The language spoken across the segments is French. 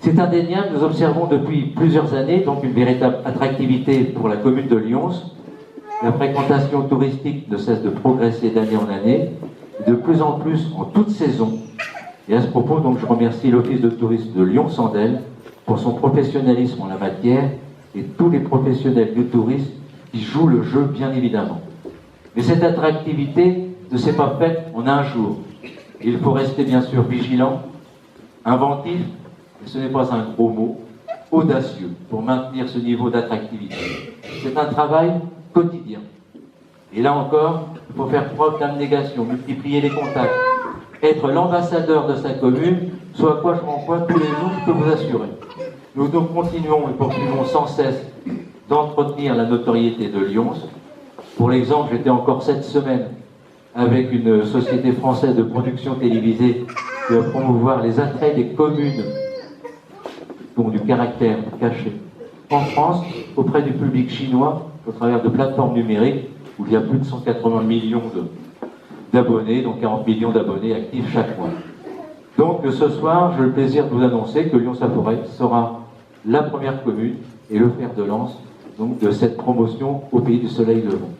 C'est indéniable, nous observons depuis plusieurs années donc une véritable attractivité pour la commune de Lyons. La fréquentation touristique ne cesse de progresser d'année en année, et de plus en plus en toute saison. Et à ce propos, donc, je remercie l'Office de tourisme de Lyon-Sandel pour son professionnalisme en la matière et tous les professionnels du tourisme qui jouent le jeu, bien évidemment. Mais cette attractivité ne s'est pas faite en un jour. Il faut rester bien sûr vigilant, inventif, et ce n'est pas un gros mot, audacieux pour maintenir ce niveau d'attractivité. C'est un travail quotidien. Et là encore, il faut faire preuve d'abnégation, multiplier les contacts, être l'ambassadeur de sa commune, ce à quoi je m'emploie tous les jours, je peux vous assurer. Nous continuons et poursuivons sans cesse d'entretenir la notoriété de Lyons. Pour l'exemple, j'étais encore cette semaine avec une société française de production télévisée qui va promouvoir les attraits des communes qui ont du caractère caché en France auprès du public chinois au travers de plateformes numériques où il y a plus de 180 millions d'abonnés, donc 40 millions d'abonnés actifs chaque mois. Donc ce soir, j'ai le plaisir de vous annoncer que Lyons-sa-Forêt sera la première commune et le fer de lance donc, de cette promotion au pays du soleil levant.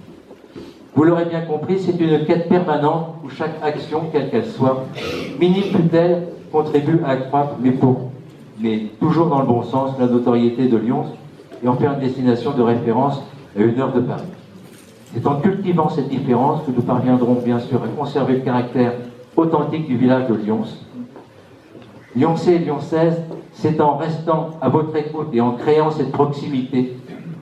Vous l'aurez bien compris, c'est une quête permanente où chaque action, quelle qu'elle soit, minime fût-elle, contribue à accroître, mais toujours dans le bon sens, la notoriété de Lyons et en faire une destination de référence à 1 heure de Paris. C'est en cultivant cette différence que nous parviendrons bien sûr à conserver le caractère authentique du village de Lyons. Lyonçais et Lyonçaises, c'est en restant à votre écoute et en créant cette proximité,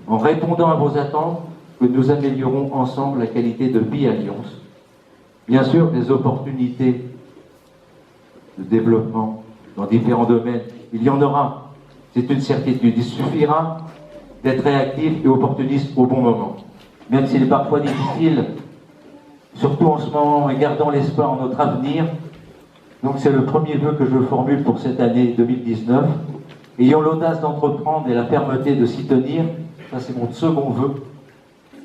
en répondant à vos attentes, que nous améliorons ensemble la qualité de vie à Lyons. Bien sûr, des opportunités de développement dans différents domaines, il y en aura, c'est une certitude. Il suffira d'être réactif et opportuniste au bon moment. Même s'il est parfois difficile, surtout en ce moment, et gardant l'espoir en notre avenir. Donc c'est le premier vœu que je formule pour cette année 2019. Ayant l'audace d'entreprendre et la fermeté de s'y tenir, ça c'est mon second vœu.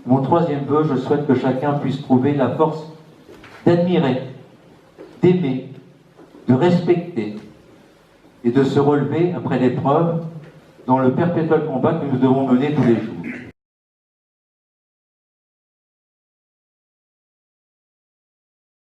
Mon troisième vœu, je souhaite que chacun puisse trouver la force d'admirer, d'aimer, de respecter et de se relever après l'épreuve dans le perpétuel combat que nous devons mener tous les jours.